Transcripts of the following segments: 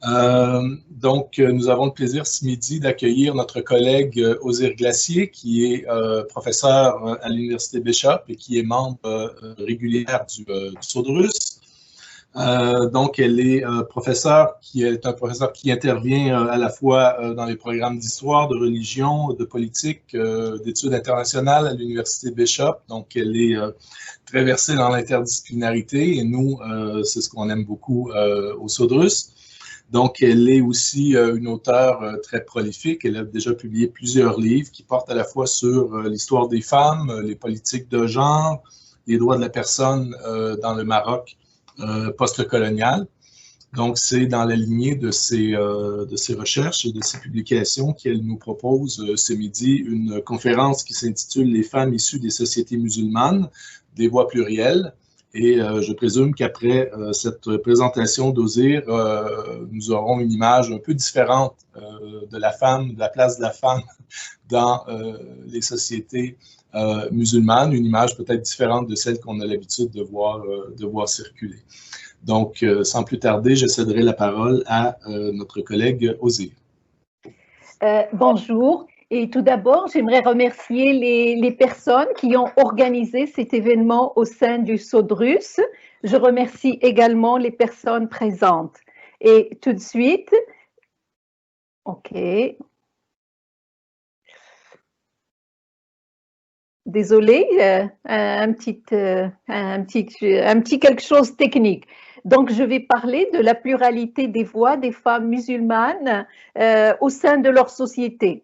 Nous avons le plaisir ce midi d'accueillir notre collègue Ozir Glacier, qui est professeur à l'Université Bishop et qui est membre régulière du SODRUS. Elle est professeure qui est un professeur qui intervient à la fois dans les programmes d'histoire, de religion, de politique, d'études internationales à l'Université Bishop. Donc, elle est très versée dans l'interdisciplinarité et nous, c'est ce qu'on aime beaucoup au SODRUS. Donc, elle est aussi une auteure très prolifique. Elle a déjà publié plusieurs livres qui portent à la fois sur l'histoire des femmes, les politiques de genre, les droits de la personne dans le Maroc post-colonial. Donc, c'est dans la lignée de ses recherches et de ses publications qu'elle nous propose ce midi une conférence qui s'intitule « Les femmes issues des sociétés musulmanes, des voix plurielles ». Et je présume qu'après cette présentation d'Ozir, nous aurons une image un peu différente de la femme, de la place de la femme dans les sociétés musulmanes, une image peut-être différente de celle qu'on a l'habitude de voir circuler. Donc, sans plus tarder, je céderai la parole à notre collègue Ozir. Bonjour. Et tout d'abord, j'aimerais remercier les personnes qui ont organisé cet événement au sein du SODRUS. Je remercie également les personnes présentes. Et tout de suite, OK. Désolée, un petit quelque chose technique. Donc, je vais parler de la pluralité des voix des femmes musulmanes au sein de leur société.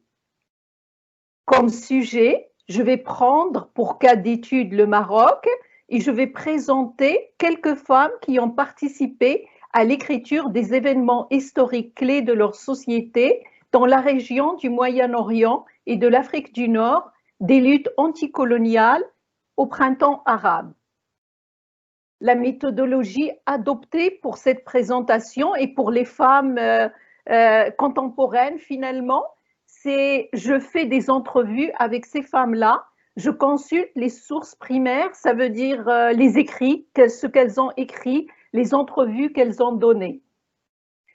Comme sujet, je vais prendre pour cas d'étude le Maroc et je vais présenter quelques femmes qui ont participé à l'écriture des événements historiques clés de leur société dans la région du Moyen-Orient et de l'Afrique du Nord, des luttes anticoloniales au printemps arabe. La méthodologie adoptée pour cette présentation et pour les femmes contemporaines finalement, c'est je fais des entrevues avec ces femmes-là, je consulte les sources primaires, ça veut dire les écrits, ce qu'elles ont écrit, les entrevues qu'elles ont données.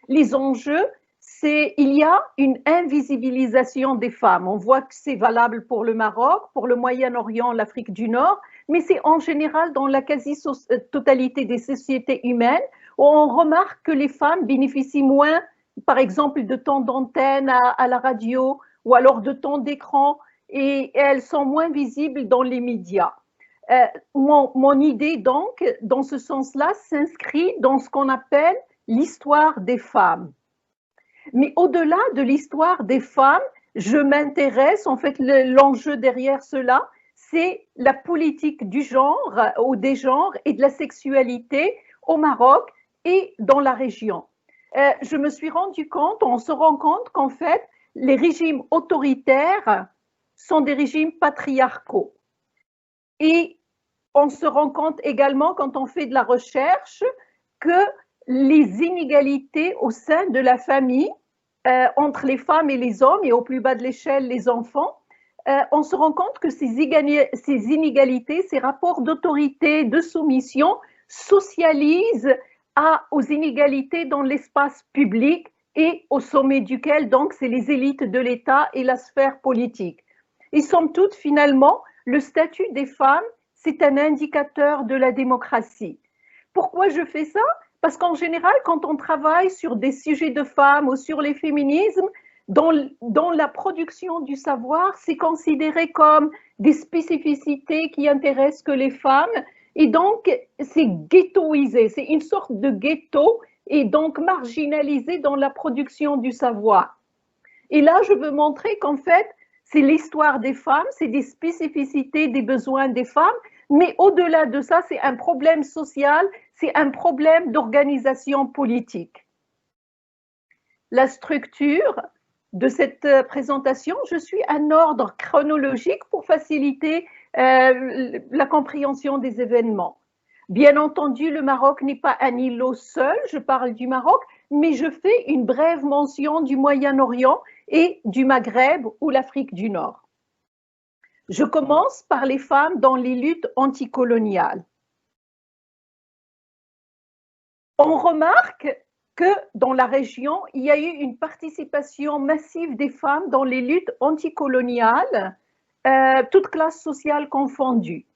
Les enjeux, c'est il y a une invisibilisation des femmes. On voit que c'est valable pour le Maroc, pour le Moyen-Orient, l'Afrique du Nord, mais c'est en général dans la quasi-totalité des sociétés humaines où on remarque que les femmes bénéficient moins, par exemple, de temps d'antenne à la radio ou alors de temps d'écran et elles sont moins visibles dans les médias. Mon idée, donc, dans ce sens-là, s'inscrit dans ce qu'on appelle l'histoire des femmes. Mais au-delà de l'histoire des femmes, je m'intéresse, en fait, l'enjeu derrière cela, c'est la politique du genre ou des genres et de la sexualité au Maroc et dans la région. Je me suis rendu compte, on se rend compte qu'en fait, les régimes autoritaires sont des régimes patriarcaux. Et on se rend compte également, quand on fait de la recherche, que les inégalités au sein de la famille, entre les femmes et les hommes, et au plus bas de l'échelle, les enfants, on se rend compte que ces inégalités, ces rapports d'autorité, de soumission, socialisent aux inégalités dans l'espace public et au sommet duquel, donc, c'est les élites de l'État et la sphère politique. Et somme toute, finalement, le statut des femmes, c'est un indicateur de la démocratie. Pourquoi je fais ça? Parce qu'en général, quand on travaille sur des sujets de femmes ou sur les féminismes, dans la production du savoir, c'est considéré comme des spécificités qui intéressent que les femmes. Et donc, c'est ghettoisé, c'est une sorte de ghetto et donc marginalisé dans la production du savoir. Et là, je veux montrer qu'en fait, c'est l'histoire des femmes, c'est des spécificités des besoins des femmes, mais au-delà de ça, c'est un problème social, c'est un problème d'organisation politique. La structure de cette présentation, je suis un ordre chronologique pour faciliter la compréhension des événements. Bien entendu, le Maroc n'est pas un îlot seul, je parle du Maroc, mais je fais une brève mention du Moyen-Orient et du Maghreb ou l'Afrique du Nord. Je commence par les femmes dans les luttes anticoloniales. On remarque que dans la région, il y a eu une participation massive des femmes dans les luttes anticoloniales, toutes classes sociales confondues.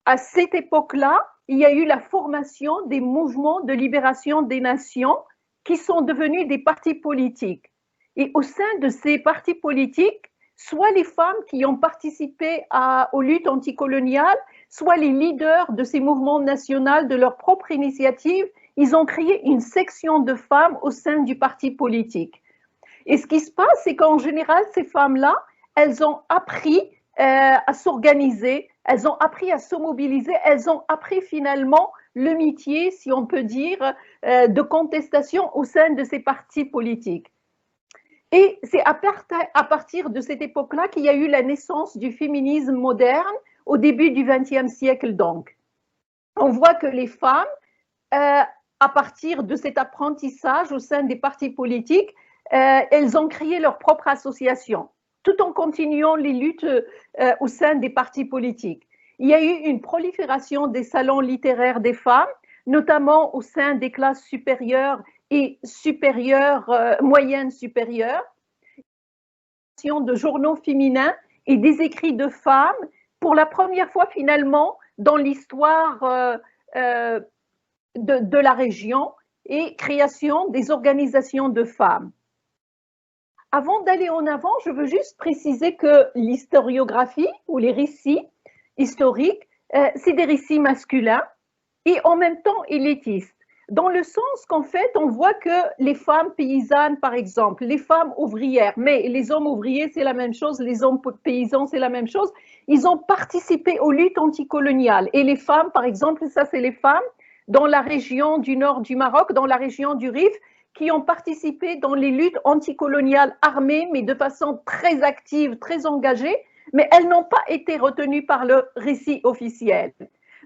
À cette époque-là, il y a eu la formation des mouvements de libération des nations qui sont devenus des partis politiques. Et au sein de ces partis politiques, soit les femmes qui ont participé aux luttes anticoloniales, soit les leaders de ces mouvements nationaux de leur propre initiative, ils ont créé une section de femmes au sein du parti politique. Et ce qui se passe, c'est qu'en général, ces femmes-là, elles ont appris à s'organiser, elles ont appris à se mobiliser, elles ont appris finalement le métier, si on peut dire, de contestation au sein de ces partis politiques. Et c'est à partir de cette époque-là qu'il y a eu la naissance du féminisme moderne au début du XXe siècle donc. On voit que les femmes, à partir de cet apprentissage au sein des partis politiques, elles ont créé leur propre association, tout en continuant les luttes au sein des partis politiques. Il y a eu une prolifération des salons littéraires des femmes, notamment au sein des classes supérieures et supérieures, moyennes supérieures, de journaux féminins et des écrits de femmes, pour la première fois finalement dans l'histoire de la région, et création des organisations de femmes. Avant d'aller en avant, je veux juste préciser que l'historiographie ou les récits historiques, c'est des récits masculins et en même temps élitistes, dans le sens qu'en fait, on voit que les femmes paysannes, par exemple, les femmes ouvrières, mais les hommes ouvriers, c'est la même chose, les hommes paysans, c'est la même chose, ils ont participé aux luttes anticoloniales. Et les femmes, par exemple, ça c'est les femmes dans la région du nord du Maroc, dans la région du Rif, qui ont participé dans les luttes anticoloniales armées, mais de façon très active, très engagée, mais elles n'ont pas été retenues par le récit officiel.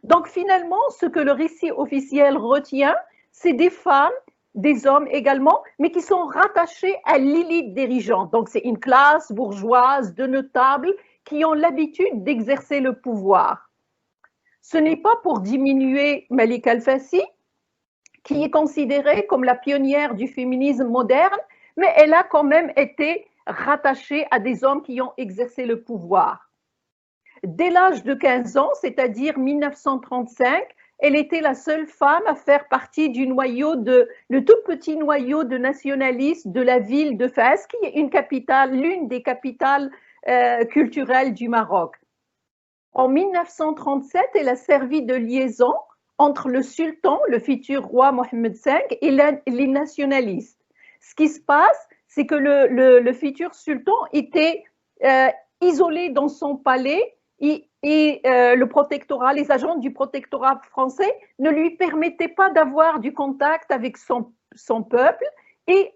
Donc finalement, ce que le récit officiel retient, c'est des femmes, des hommes également, mais qui sont rattachés à l'élite dirigeante. Donc c'est une classe bourgeoise de notables qui ont l'habitude d'exercer le pouvoir. Ce n'est pas pour diminuer Malika Al-Fassi, qui est considérée comme la pionnière du féminisme moderne, mais elle a quand même été rattachée à des hommes qui ont exercé le pouvoir. Dès l'âge de 15 ans, c'est-à-dire 1935, elle était la seule femme à faire partie du noyau le tout petit noyau de nationalistes de la ville de Fès, qui est une capitale, l'une des capitales culturelles du Maroc. En 1937, elle a servi de liaison entre le sultan, le futur roi Mohammed V, et les nationalistes. Ce qui se passe, c'est que le futur sultan était isolé dans son palais et le protectorat, les agents du protectorat français ne lui permettaient pas d'avoir du contact avec son peuple et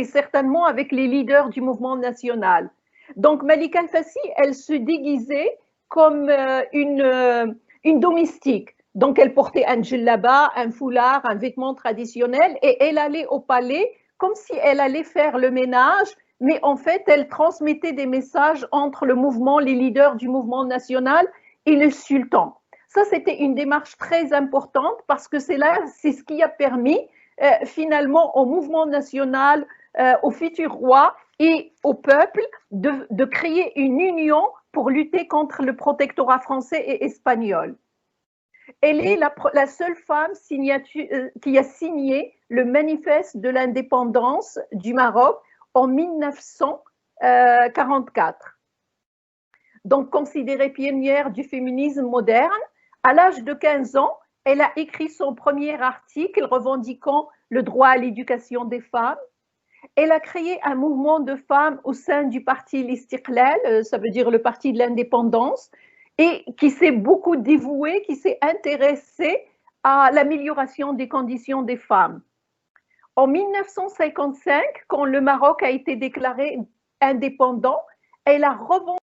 certainement avec les leaders du mouvement national. Donc Malika Al-Fassi, elle se déguisait comme une domestique. Donc, elle portait un djellaba, un foulard, un vêtement traditionnel et elle allait au palais comme si elle allait faire le ménage, mais en fait, elle transmettait des messages entre le mouvement, les leaders du mouvement national et le sultan. Ça, c'était une démarche très importante parce que c'est ce qui a permis finalement au mouvement national, au futur roi et au peuple de créer une union pour lutter contre le protectorat français et espagnol. Elle est la seule femme qui a signé le manifeste de l'indépendance du Maroc en 1944. Donc, considérée pionnière du féminisme moderne, à l'âge de 15 ans, elle a écrit son premier article revendiquant le droit à l'éducation des femmes. Elle a créé un mouvement de femmes au sein du parti l'Istiqlal, ça veut dire le parti de l'indépendance, et qui s'est beaucoup dévoué, qui s'est intéressé à l'amélioration des conditions des femmes. En 1955, quand le Maroc a été déclaré indépendant, elle a revendiqué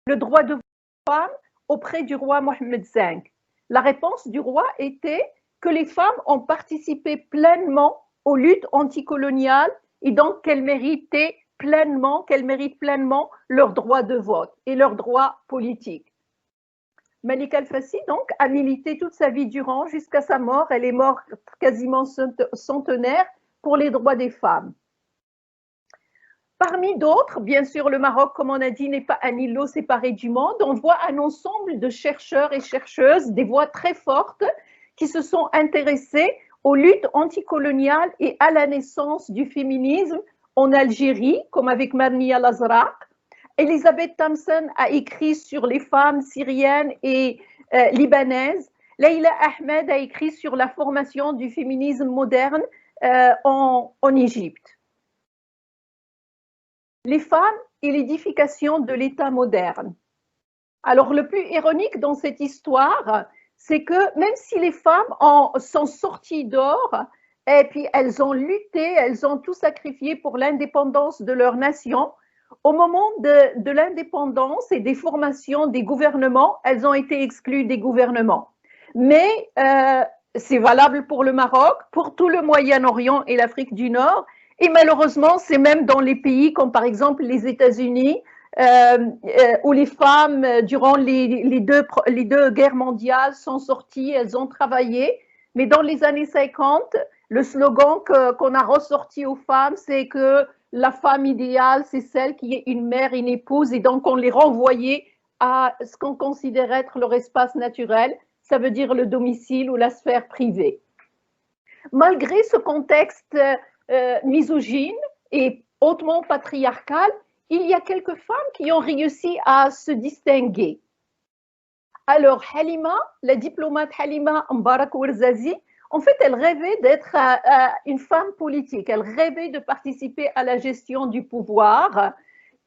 le droit de vote des femmes auprès du roi Mohammed V. La réponse du roi était que les femmes ont participé pleinement aux luttes anticoloniales et donc qu'elles méritent pleinement leur droit de vote et leur droit politique. Malika Al-Fassi, donc, a milité toute sa vie durant jusqu'à sa mort. Elle est morte quasiment centenaire pour les droits des femmes. Parmi d'autres, bien sûr, le Maroc, comme on a dit, n'est pas un îlot séparé du monde. On voit un ensemble de chercheurs et chercheuses, des voix très fortes, qui se sont intéressés aux luttes anticoloniales et à la naissance du féminisme en Algérie, comme avec Marnia Lazraq. Elisabeth Thompson a écrit sur les femmes syriennes et libanaises. Leila Ahmed a écrit sur la formation du féminisme moderne en Égypte. Les femmes et l'édification de l'État moderne. Alors, le plus ironique dans cette histoire, c'est que même si les femmes sont sorties d'or, et puis elles ont lutté, elles ont tout sacrifié pour l'indépendance de leur nation, au moment de l'indépendance et des formations des gouvernements, elles ont été exclues des gouvernements. Mais c'est valable pour le Maroc, pour tout le Moyen-Orient et l'Afrique du Nord. Et malheureusement, c'est même dans les pays comme par exemple les États-Unis, où les femmes, durant les deux guerres mondiales, sont sorties, elles ont travaillé. Mais dans les années 50, le slogan qu'on a ressorti aux femmes, c'est que la femme idéale, c'est celle qui est une mère, une épouse, et donc on les renvoyait à ce qu'on considère être leur espace naturel, ça veut dire le domicile ou la sphère privée. Malgré ce contexte misogyne et hautement patriarcal, il y a quelques femmes qui ont réussi à se distinguer. Alors, Halima, la diplomate Halima Mbarak Ouarzazi, en fait, elle rêvait d'être une femme politique, elle rêvait de participer à la gestion du pouvoir.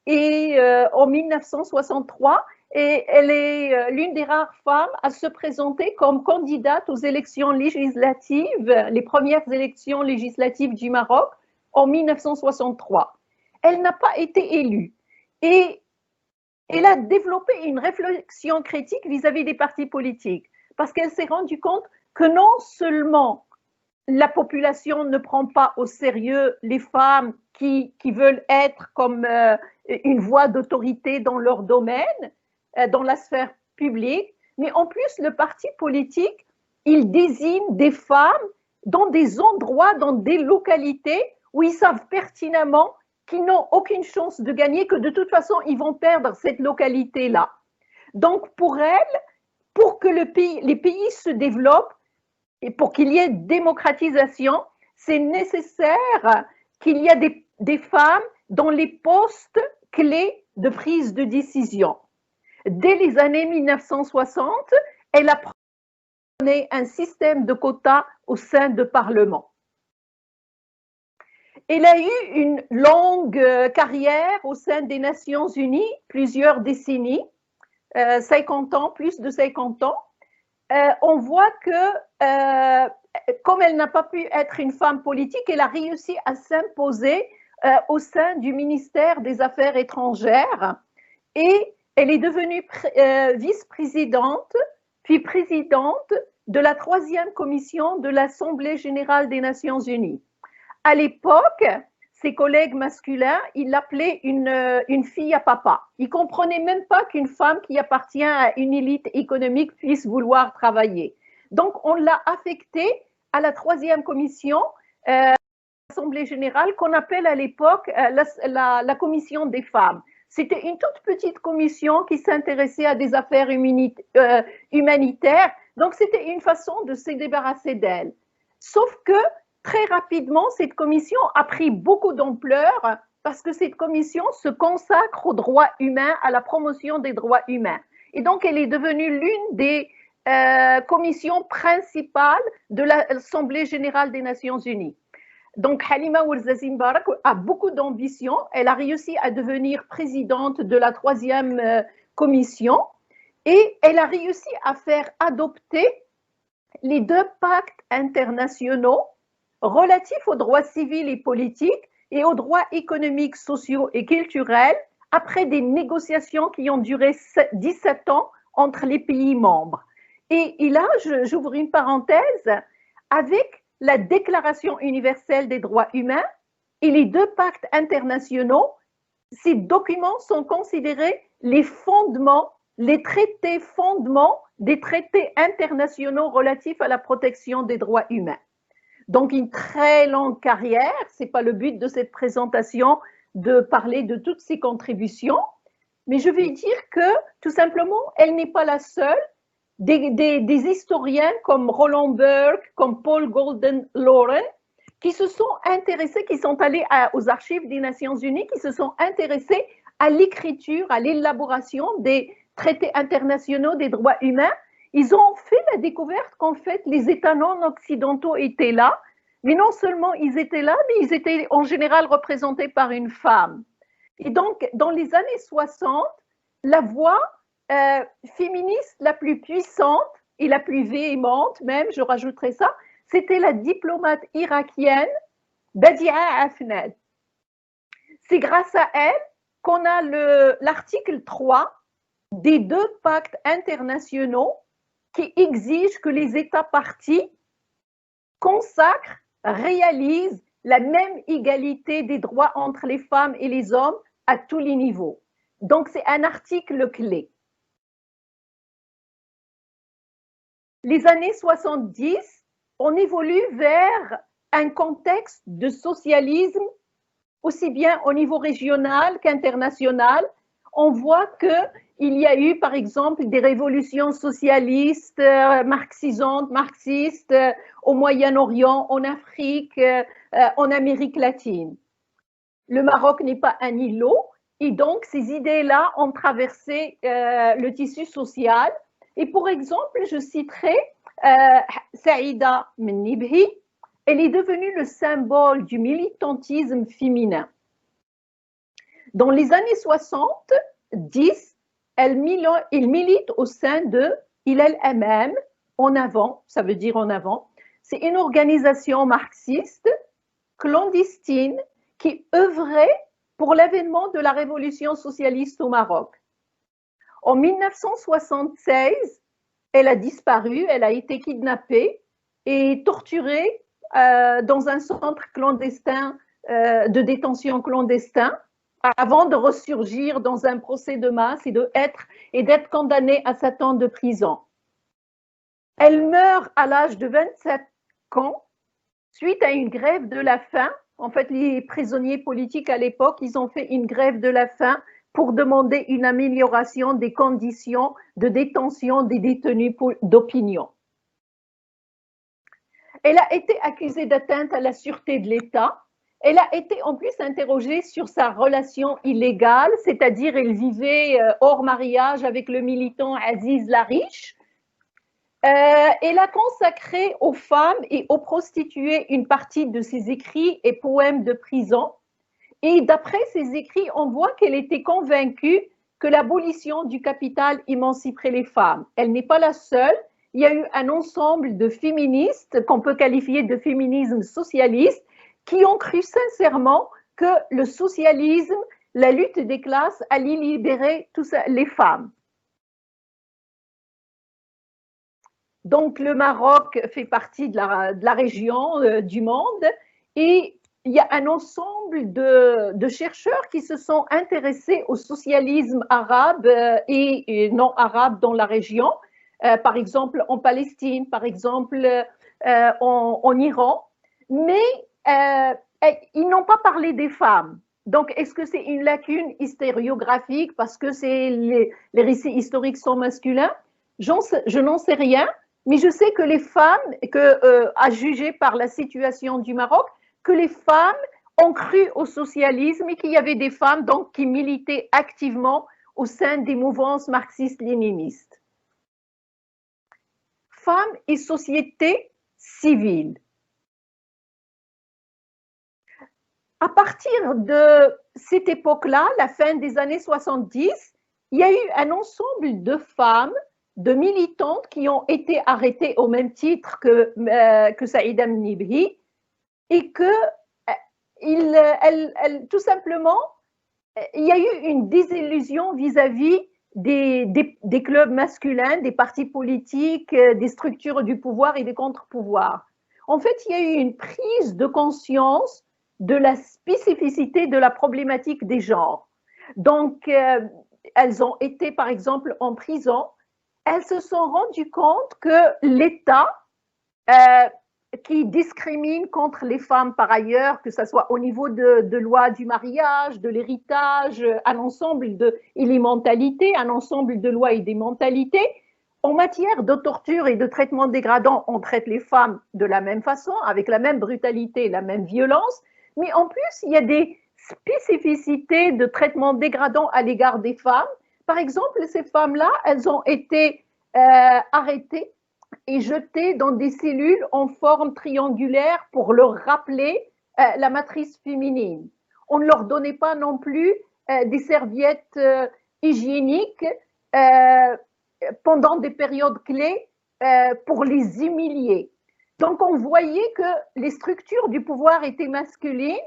Et en 1963, et elle est l'une des rares femmes à se présenter comme candidate aux élections législatives, les premières élections législatives du Maroc en 1963. Elle n'a pas été élue et elle a développé une réflexion critique vis-à-vis des partis politiques parce qu'elle s'est rendue compte que non seulement la population ne prend pas au sérieux les femmes qui veulent être comme une voix d'autorité dans leur domaine, dans la sphère publique, mais en plus, le parti politique, il désigne des femmes dans des endroits, dans des localités où ils savent pertinemment qu'ils n'ont aucune chance de gagner, que de toute façon, ils vont perdre cette localité-là. Donc, pour elles, pour que les pays se développent et pour qu'il y ait démocratisation, c'est nécessaire qu'il y ait des femmes dans les postes clés de prise de décision. Dès les années 1960, elle a prôné un système de quotas au sein du Parlement. Elle a eu une longue carrière au sein des Nations Unies, plusieurs décennies, 50 ans, plus de 50 ans. On voit que, comme elle n'a pas pu être une femme politique, elle a réussi à s'imposer au sein du ministère des Affaires étrangères et elle est devenue vice-présidente, puis présidente de la 3e commission de l'Assemblée générale des Nations unies. À l'époque, ses collègues masculins, ils l'appelaient une fille à papa. Ils ne comprenaient même pas qu'une femme qui appartient à une élite économique puisse vouloir travailler. Donc, on l'a affectée à la 3e commission de l'Assemblée générale qu'on appelle à l'époque la commission des femmes. C'était une toute petite commission qui s'intéressait à des affaires humanitaires. Donc, c'était une façon de se débarrasser d'elle. Sauf que, très rapidement, cette commission a pris beaucoup d'ampleur parce que cette commission se consacre aux droits humains, à la promotion des droits humains. Et donc, elle est devenue l'une des commissions principales de l'Assemblée générale des Nations unies. Donc, Halima Ouarzazi Mbarak a beaucoup d'ambition. Elle a réussi à devenir présidente de la 3e commission et elle a réussi à faire adopter les 2 pactes internationaux relatifs aux droits civils et politiques et aux droits économiques, sociaux et culturels après des négociations qui ont duré 17 ans entre les pays membres. Et là, j'ouvre une parenthèse, avec la Déclaration universelle des droits humains et les 2 pactes internationaux, ces documents sont considérés les fondements, les traités fondements des traités internationaux relatifs à la protection des droits humains. Donc, une très longue carrière, ce n'est pas le but de cette présentation de parler de toutes ses contributions, mais je vais dire que, tout simplement, elle n'est pas la seule. Des historiens comme Roland Burke, comme Paul Golden Lauren, qui se sont intéressés, qui sont allés aux archives des Nations Unies, qui se sont intéressés à l'écriture, à l'élaboration des traités internationaux des droits humains. Ils ont fait la découverte qu'en fait, les États non occidentaux étaient là, mais non seulement ils étaient là, mais ils étaient en général représentés par une femme. Et donc, dans les années 60, la voix féministe la plus puissante et la plus véhémente, même, je rajouterai ça, c'était la diplomate irakienne Badia Afnad. C'est grâce à elle qu'on a l'article 3 des 2 pactes internationaux qui exigent que les États parties consacrent, réalisent la même égalité des droits entre les femmes et les hommes à tous les niveaux. Donc, c'est un article clé. Les années 70, on évolue vers un contexte de socialisme, aussi bien au niveau régional qu'international. On voit qu'il y a eu, par exemple, des révolutions socialistes, marxistes au Moyen-Orient, en Afrique, en Amérique latine. Le Maroc n'est pas un îlot, et donc ces idées-là ont traversé le tissu social. Et pour exemple, je citerai Saïda Mennibhi. Elle est devenue le symbole du militantisme féminin. Dans les années 70, elle milite au sein de Hilal Amam, en avant, ça veut dire en avant. C'est une organisation marxiste, clandestine, qui œuvrait pour l'avènement de la révolution socialiste au Maroc. En 1976, elle a disparu, elle a été kidnappée et torturée dans un centre clandestin de détention clandestin avant de ressurgir dans un procès de masse et d'être condamnée à 7 ans de prison. Elle meurt à l'âge de 27 ans suite à une grève de la faim. En fait, les prisonniers politiques à l'époque, ils ont fait une grève de la faim pour demander une amélioration des conditions de détention des détenus d'opinion. Elle a été accusée d'atteinte à la sûreté de l'État. Elle a été en plus interrogée sur sa relation illégale, c'est-à-dire elle vivait hors mariage avec le militant Aziz Lariche. Elle a consacré aux femmes et aux prostituées une partie de ses écrits et poèmes de prison. Et d'après ses écrits, on voit qu'elle était convaincue que l'abolition du capital émanciperait les femmes. Elle n'est pas la seule. Il y a eu un ensemble de féministes qu'on peut qualifier de féminisme socialiste qui ont cru sincèrement que le socialisme, la lutte des classes allait libérer les femmes. Donc, le Maroc fait partie de la région du monde et il y a un ensemble de chercheurs qui se sont intéressés au socialisme arabe et non arabe dans la région, par exemple en Palestine, par exemple en Iran, mais ils n'ont pas parlé des femmes. Donc, est-ce que c'est une lacune historiographique parce que les récits historiques sont masculins? Je n'en sais rien. Mais je sais que les femmes, à juger par la situation du Maroc, que les femmes ont cru au socialisme et qu'il y avait des femmes donc, qui militaient activement au sein des mouvances marxistes-léninistes. Femmes et société civile. À partir de cette époque-là, la fin des années 70, il y a eu un ensemble de femmes, de militantes qui ont été arrêtées au même titre que Saïda Mennibhi et que tout simplement, il y a eu une désillusion vis-à-vis des clubs masculins, des partis politiques, des structures du pouvoir et des contre-pouvoirs. En fait, il y a eu une prise de conscience de la spécificité de la problématique des genres. Donc, elles ont été, par exemple, en prison. elles se sont rendues compte que l'État, qui discrimine contre les femmes par ailleurs, que ce soit au niveau de loi du mariage, de l'héritage, un ensemble et les mentalités, un ensemble de lois et des mentalités. En matière de torture et de traitement dégradant, on traite les femmes de la même façon, avec la même brutalité, la même violence, mais en plus, il y a des spécificités de traitement dégradant à l'égard des femmes. Par exemple, ces femmes-là, elles ont été arrêtées et jetées dans des cellules en forme triangulaire pour leur rappeler la matrice féminine. On ne leur donnait pas non plus des serviettes hygiéniques pendant des périodes clés pour les humilier. Donc on voyait que les structures du pouvoir étaient masculines,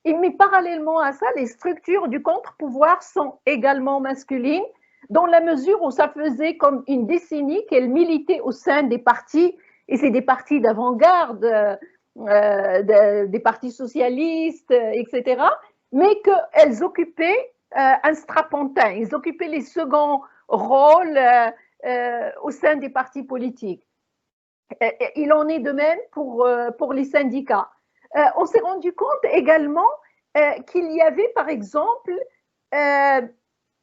mais parallèlement à ça, les structures du contre-pouvoir sont également masculines, dans la mesure où ça faisait comme une décennie qu'elles militaient au sein des partis, et c'est des partis d'avant-garde, des partis socialistes, etc., mais qu'elles occupaient un strapontin, ils occupaient les seconds rôles au sein des partis politiques. Il en est de même pour les syndicats. On s'est rendu compte également qu'il y avait, par exemple,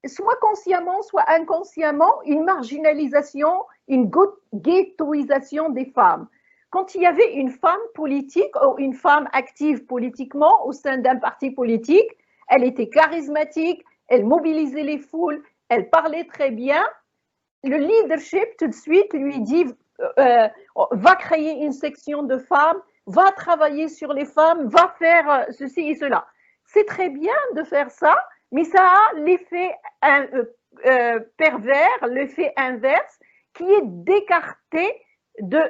soit consciemment, soit inconsciemment, une marginalisation, une ghettoisation des femmes. Quand il y avait une femme politique ou une femme active politiquement au sein d'un parti politique, elle était charismatique, elle mobilisait les foules, elle parlait très bien. Le leadership, tout de suite, lui dit va créer une section de femmes, va travailler sur les femmes, va faire ceci et cela. C'est très bien de faire ça, mais ça a l'effet pervers, l'effet inverse, qui est d'écarter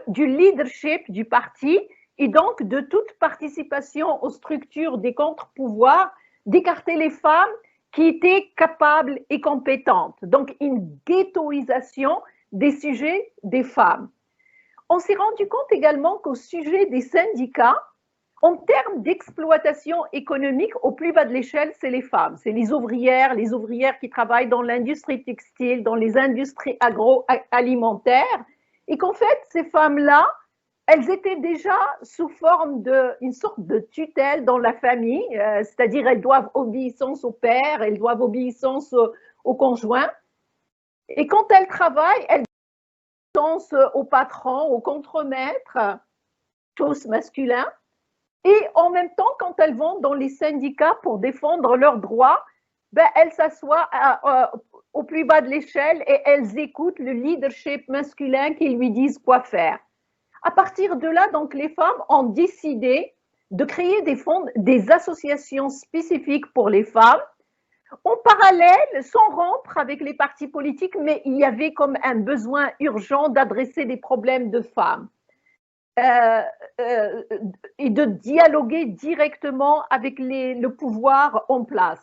du leadership du parti et donc de toute participation aux structures des contre-pouvoirs, d'écarter les femmes qui étaient capables et compétentes. Donc une ghettoisation des sujets des femmes. On s'est rendu compte également qu'au sujet des syndicats, en termes d'exploitation économique, au plus bas de l'échelle, c'est les femmes. C'est les ouvrières qui travaillent dans l'industrie textile, dans les industries agroalimentaires, et qu'en fait, ces femmes-là, elles étaient déjà sous forme d'une sorte de tutelle dans la famille, c'est-à-dire elles doivent obéissance au père, elles doivent obéissance au conjoint, et quand elles travaillent, elles obéissance au patron, au contremaître, tous masculins. Et en même temps, quand elles vont dans les syndicats pour défendre leurs droits, ben, elles s'assoient au plus bas de l'échelle et elles écoutent le leadership masculin qui lui disent quoi faire. À partir de là, donc, les femmes ont décidé de créer des associations spécifiques pour les femmes, en parallèle, sans rompre avec les partis politiques, mais il y avait comme un besoin urgent d'adresser des problèmes de femmes. Et de dialoguer directement avec le pouvoir en place.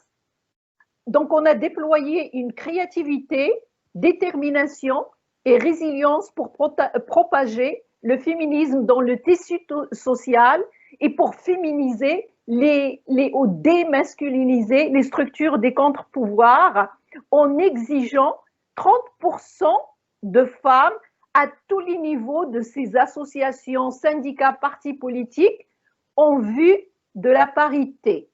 Donc, on a déployé une créativité, détermination et résilience pour propager le féminisme dans le tissu social et pour féminiser ou démasculiniser les structures des contre-pouvoirs en exigeant 30% de femmes à tous les niveaux de ces associations, syndicats, partis politiques en vue de la parité.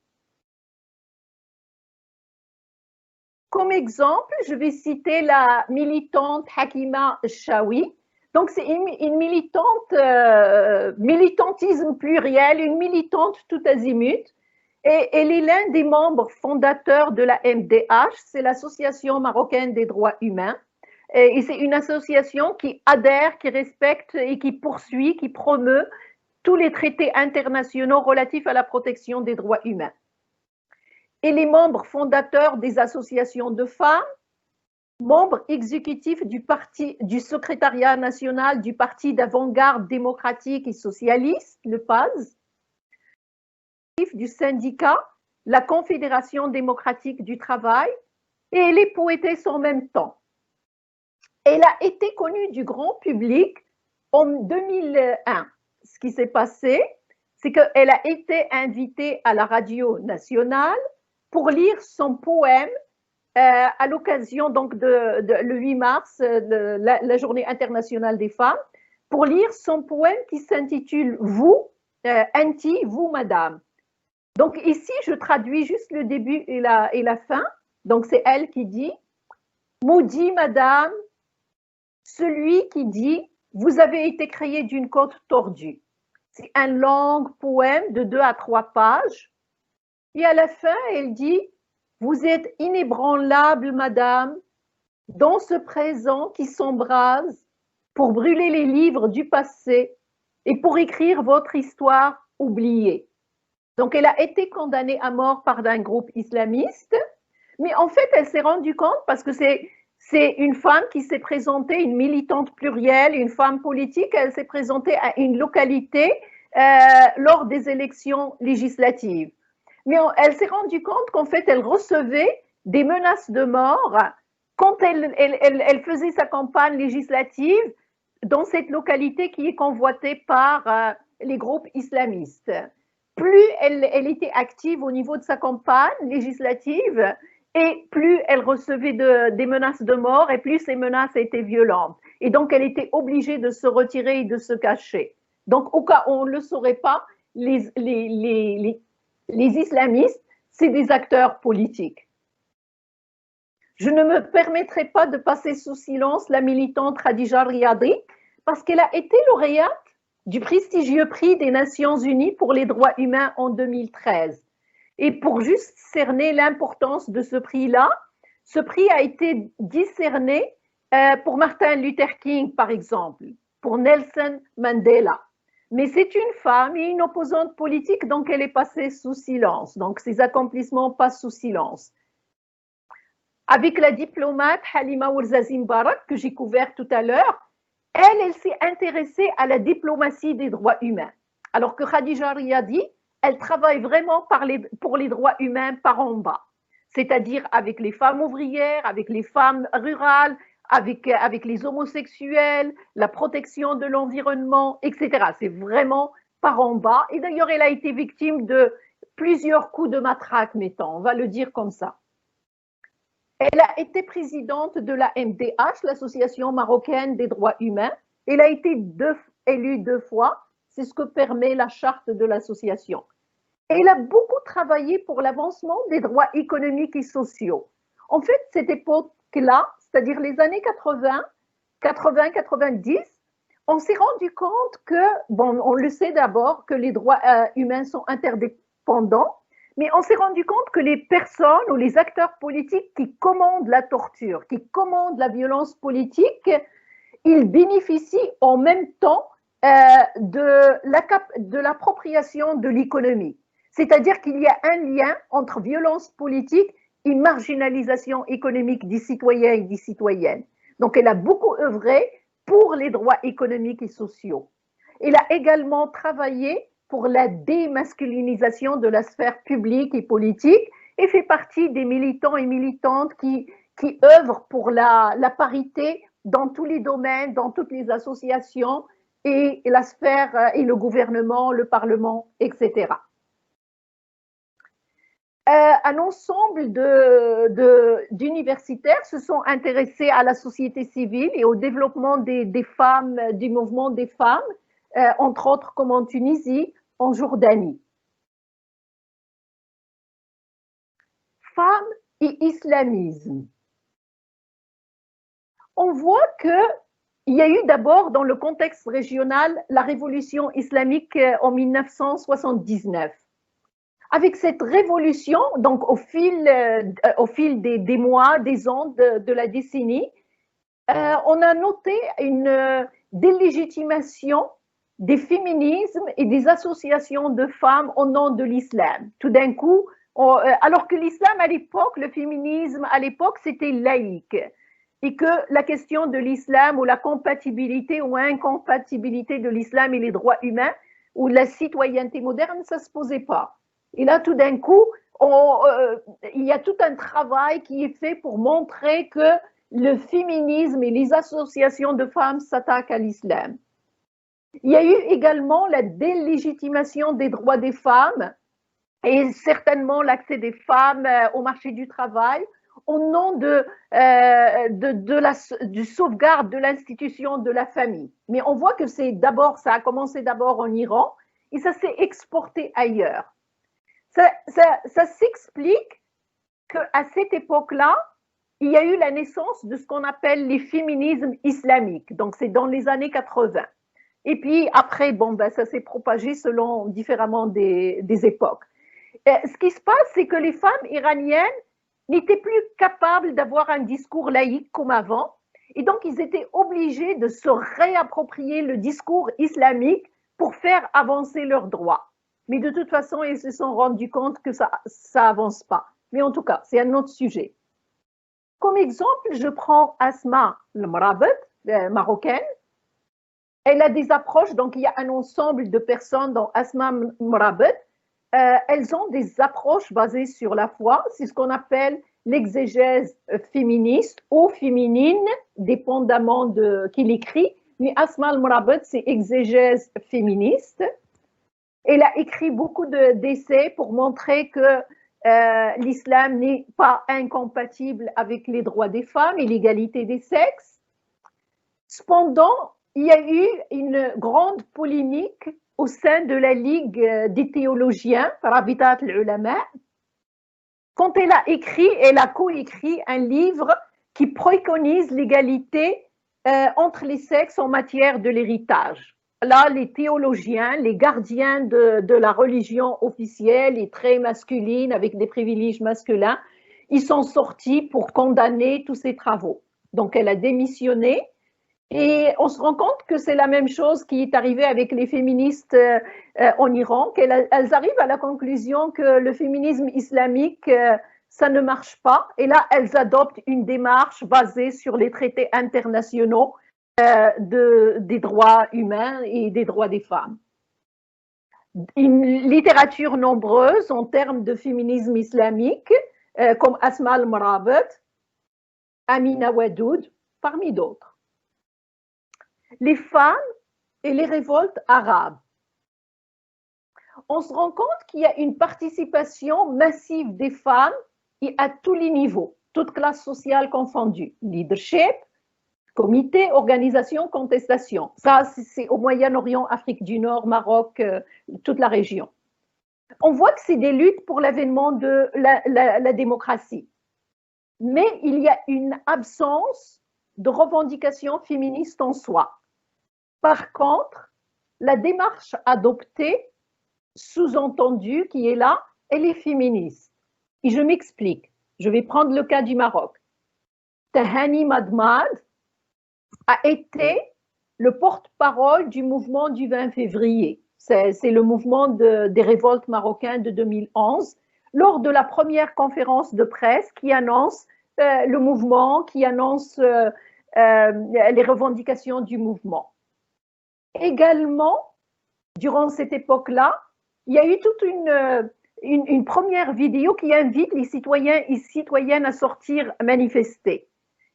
Comme exemple, je vais citer la militante Hakima Chaoui. Donc, c'est une militante, militantisme pluriel, une militante tout azimut. Et elle est l'un des membres fondateurs de la MDH, c'est l'Association marocaine des droits humains. Et c'est une association qui adhère, qui respecte et qui poursuit, qui promeut tous les traités internationaux relatifs à la protection des droits humains. Et les membres fondateurs des associations de femmes, membres exécutifs du secrétariat national du Parti d'avant-garde démocratique et socialiste, le PAS, du syndicat, la Confédération démocratique du travail, et elle est poétesse en même temps. Elle a été connue du grand public en 2001. Ce qui s'est passé, c'est qu'elle a été invitée à la radio nationale pour lire son poème à l'occasion donc le 8 mars, la Journée internationale des femmes, pour lire son poème qui s'intitule Vous, Anti, vous, Madame. Donc ici, je traduis juste le début et la fin. Donc c'est elle qui dit « Maudit, Madame, celui qui dit « Vous avez été créée d'une côte tordue ». C'est un long poème de 2 à 3 pages. Et à la fin, elle dit « Vous êtes inébranlable, Madame, dans ce présent qui s'embrase pour brûler les livres du passé et pour écrire votre histoire oubliée. » Donc, elle a été condamnée à mort par un groupe islamiste, mais en fait, elle s'est rendue compte, parce que c'est une femme qui s'est présentée, une militante plurielle, une femme politique, elle s'est présentée à une localité lors des élections législatives. Mais elle s'est rendue compte qu'en fait, elle recevait des menaces de mort quand elle faisait sa campagne législative dans cette localité qui est convoitée par les groupes islamistes. Plus elle était active au niveau de sa campagne législative, et plus elle recevait des menaces de mort, et plus ces menaces étaient violentes. Et donc, elle était obligée de se retirer et de se cacher. Donc, au cas où on ne le saurait pas, les islamistes, c'est des acteurs politiques. Je ne me permettrai pas de passer sous silence la militante Khadija Riadi, parce qu'elle a été lauréate du prestigieux prix des Nations Unies pour les droits humains en 2013. Et pour juste cerner l'importance de ce prix-là, ce prix a été décerné pour Martin Luther King, par exemple, pour Nelson Mandela. Mais c'est une femme et une opposante politique, donc elle est passée sous silence. Donc ses accomplissements passent sous silence. Avec la diplomate Halima Ouarzazi Mbarak, que j'ai couvert tout à l'heure, elle s'est intéressée à la diplomatie des droits humains. Alors que Khadija Riadi, elle travaille vraiment pour les droits humains par en bas, c'est-à-dire avec les femmes ouvrières, avec les femmes rurales, avec les homosexuels, la protection de l'environnement, etc. C'est vraiment par en bas. Et d'ailleurs, elle a été victime de plusieurs coups de matraque, mettons, on va le dire comme ça. Elle a été présidente de la MDH, l'Association marocaine des droits humains. Elle a été élue 2 fois. C'est ce que permet la charte de l'association. Elle a beaucoup travaillé pour l'avancement des droits économiques et sociaux. En fait, cette époque-là, c'est-à-dire les années 80-90, on s'est rendu compte que, bon, on le sait d'abord, que les droits humains sont interdépendants, mais on s'est rendu compte que les personnes ou les acteurs politiques qui commandent la torture, qui commandent la violence politique, ils bénéficient en même temps de l'appropriation de l'économie. C'est-à-dire qu'il y a un lien entre violence politique et marginalisation économique des citoyens et des citoyennes. Donc, elle a beaucoup œuvré pour les droits économiques et sociaux. Elle a également travaillé pour la démasculinisation de la sphère publique et politique et fait partie des militants et militantes qui œuvrent pour la parité dans tous les domaines, dans toutes les associations et la sphère et le gouvernement, le Parlement, etc. Un ensemble d'universitaires se sont intéressés à la société civile et au développement des femmes, du mouvement des femmes, entre autres comme en Tunisie, en Jordanie. Femmes et islamisme. On voit qu'il y a eu d'abord dans le contexte régional la révolution islamique en 1979. Avec cette révolution, donc au fil des mois, des ans de la décennie, on a noté une délégitimation des féminismes et des associations de femmes au nom de l'islam. Tout d'un coup, alors que l'islam à l'époque, le féminisme à l'époque, c'était laïque. Et que la question de l'islam ou la compatibilité ou incompatibilité de l'islam et les droits humains ou la citoyenneté moderne, ça ne se posait pas. Et là, tout d'un coup, il y a tout un travail qui est fait pour montrer que le féminisme et les associations de femmes s'attaquent à l'islam. Il y a eu également la délégitimation des droits des femmes et certainement l'accès des femmes au marché du travail, au nom du sauvegarde de l'institution de la famille. Mais on voit que ça a commencé d'abord en Iran et ça s'est exporté ailleurs. Ça s'explique qu'à cette époque-là, il y a eu la naissance de ce qu'on appelle les féminismes islamiques. Donc, c'est dans les années 80. Et puis, après, ça s'est propagé différemment des époques. Ce qui se passe, c'est que les femmes iraniennes n'étaient plus capables d'avoir un discours laïque comme avant. Et donc, ils étaient obligés de se réapproprier le discours islamique pour faire avancer leurs droits. Mais de toute façon, ils se sont rendus compte que ça avance pas. Mais en tout cas, c'est un autre sujet. Comme exemple, je prends Asma Mrabet, marocaine. Elle a des approches, donc il y a un ensemble de personnes dans Asma Mrabet. Elles ont des approches basées sur la foi. C'est ce qu'on appelle l'exégèse féministe ou féminine, dépendamment de qui l'écrit. Mais Asma Mrabet, c'est exégèse féministe. Elle a écrit beaucoup d'essais pour montrer que l'islam n'est pas incompatible avec les droits des femmes et l'égalité des sexes. Cependant, il y a eu une grande polémique au sein de la Ligue des théologiens, Rabitat al-Ulama, quand elle a coécrit un livre qui préconise l'égalité entre les sexes en matière de l'héritage. Là, les théologiens, les gardiens de la religion officielle et très masculine, avec des privilèges masculins, ils sont sortis pour condamner tous ces travaux. Donc, elle a démissionné. Et on se rend compte que c'est la même chose qui est arrivée avec les féministes en Iran, qu'elles arrivent à la conclusion que le féminisme islamique, ça ne marche pas. Et là, elles adoptent une démarche basée sur les traités internationaux des droits humains et des droits des femmes. Une littérature nombreuse en termes de féminisme islamique, comme Asma al-Mrabet, Amina Wadoud, parmi d'autres. Les femmes et les révoltes arabes. On se rend compte qu'il y a une participation massive des femmes et à tous les niveaux, toutes classes sociales confondues, leadership, comité, organisation, contestation. Ça, c'est au Moyen-Orient, Afrique du Nord, Maroc, toute la région. On voit que c'est des luttes pour l'avènement de la démocratie. Mais il y a une absence de revendication féministe en soi. Par contre, la démarche adoptée, sous-entendue qui est là, elle est féministe. Et je m'explique. Je vais prendre le cas du Maroc. Tahani Madmad a été le porte-parole du mouvement du 20 février. C'est le mouvement des révoltes marocaines de 2011, lors de la première conférence de presse qui annonce le mouvement, qui annonce les revendications du mouvement. Également, durant cette époque-là, il y a eu toute une première vidéo qui invite les citoyens et citoyennes à sortir manifester.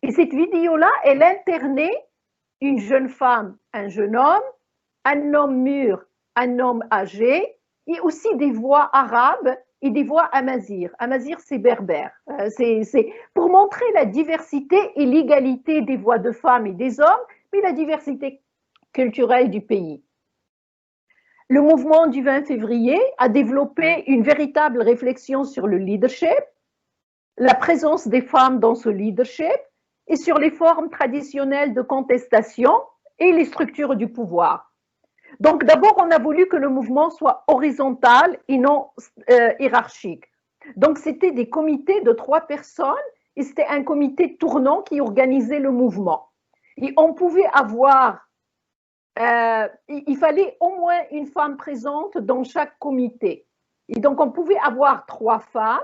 Et cette vidéo-là, elle internait une jeune femme, un jeune homme, un homme mûr, un homme âgé, et aussi des voix arabes et des voix amazighes. Amazigh, c'est berbère. C'est pour montrer la diversité et l'égalité des voix de femmes et des hommes, mais la diversité culturelle du pays. Le mouvement du 20 février a développé une véritable réflexion sur le leadership, la présence des femmes dans ce leadership et sur les formes traditionnelles de contestation et les structures du pouvoir. Donc d'abord, on a voulu que le mouvement soit horizontal et non hiérarchique. Donc c'était des comités de 3 personnes et c'était un comité tournant qui organisait le mouvement. Et on pouvait avoir il fallait au moins une femme présente dans chaque comité. Et donc, on pouvait avoir 3 femmes,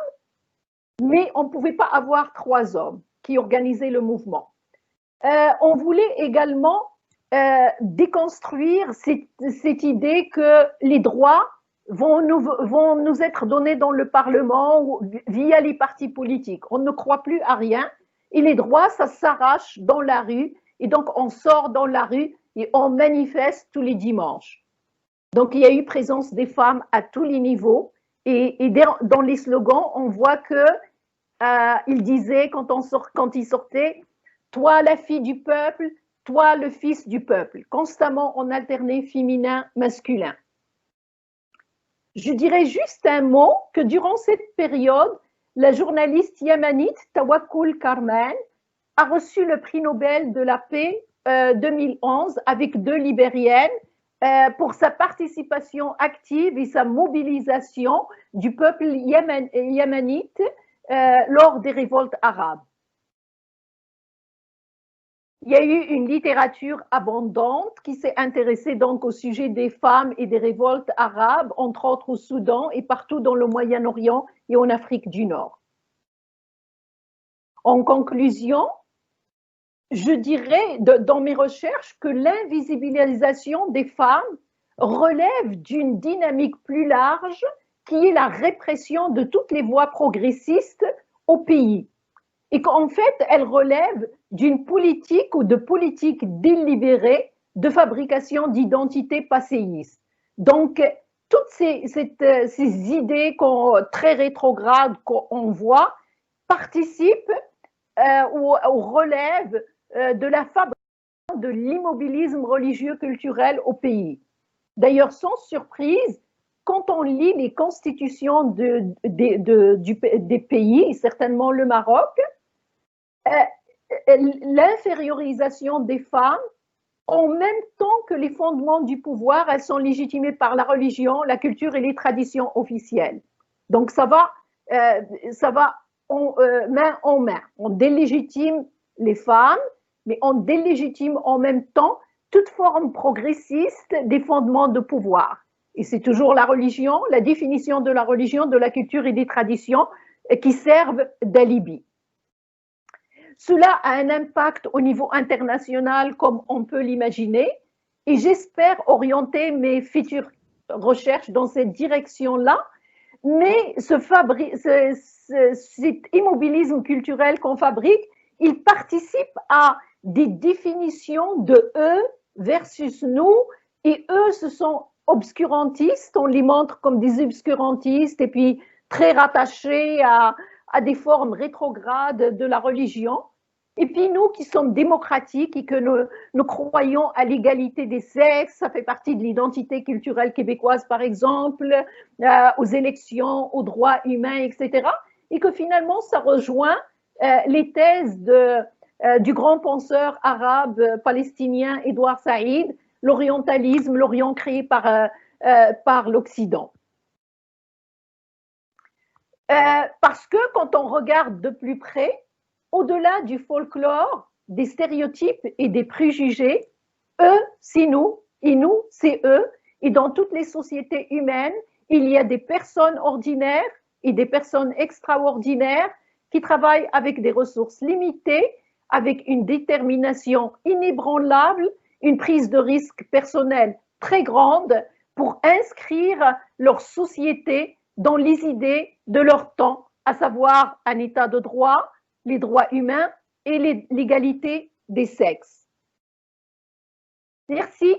mais on ne pouvait pas avoir 3 hommes qui organisaient le mouvement. On voulait également déconstruire cette idée que les droits vont nous être donnés dans le Parlement ou via les partis politiques. On ne croit plus à rien et les droits, ça s'arrache dans la rue. Et donc, on sort dans la rue et on manifeste tous les dimanches. Donc, il y a eu présence des femmes à tous les niveaux. Et dans les slogans, on voit que il disait quand il sortait, toi la fille du peuple, toi le fils du peuple. Constamment, on alternait féminin, masculin. Je dirais juste un mot que durant cette période, la journaliste yéménite Tawakkul Karman a reçu le prix Nobel de la paix 2011 avec 2 libériennes pour sa participation active et sa mobilisation du peuple yéménite lors des révoltes arabes. Il y a eu une littérature abondante qui s'est intéressée donc au sujet des femmes et des révoltes arabes, entre autres au Soudan et partout dans le Moyen-Orient et en Afrique du Nord. En conclusion, je dirais dans mes recherches que l'invisibilisation des femmes relève d'une dynamique plus large qui est la répression de toutes les voies progressistes au pays. Et qu'en fait, elle relève d'une politique ou de politiques délibérées de fabrication d'identités passéistes. Donc, toutes ces idées très rétrogrades qu'on voit participent ou relèvent de la fabrication de l'immobilisme religieux culturel au pays. D'ailleurs, sans surprise, quand on lit les constitutions des pays, certainement le Maroc, l'infériorisation des femmes, en même temps que les fondements du pouvoir, elles sont légitimées par la religion, la culture et les traditions officielles. Donc ça va main en main. On délégitime les femmes, mais on délégitime en même temps toute forme progressiste des fondements de pouvoir. Et c'est toujours la religion, la définition de la religion, de la culture et des traditions qui servent d'alibi. Cela a un impact au niveau international comme on peut l'imaginer et j'espère orienter mes futures recherches dans cette direction-là, mais cet immobilisme culturel qu'on fabrique, il participe à des définitions de eux versus nous et eux, ce sont obscurantistes, on les montre comme des obscurantistes et puis très rattachés à des formes rétrogrades de la religion. Et puis nous qui sommes démocratiques et que nous croyons à l'égalité des sexes, ça fait partie de l'identité culturelle québécoise par exemple, aux élections, aux droits humains, etc. Et que finalement ça rejoint les thèses du grand penseur arabe palestinien Edouard Saïd, l'orientalisme, l'Orient créé par l'Occident. Parce que quand on regarde de plus près, au-delà du folklore, des stéréotypes et des préjugés, eux, c'est nous, et nous, c'est eux, et dans toutes les sociétés humaines, il y a des personnes ordinaires et des personnes extraordinaires qui travaillent avec des ressources limitées, avec une détermination inébranlable, une prise de risque personnelle très grande pour inscrire leur société dans les idées de leur temps, à savoir un état de droit, les droits humains et l'égalité des sexes. Merci.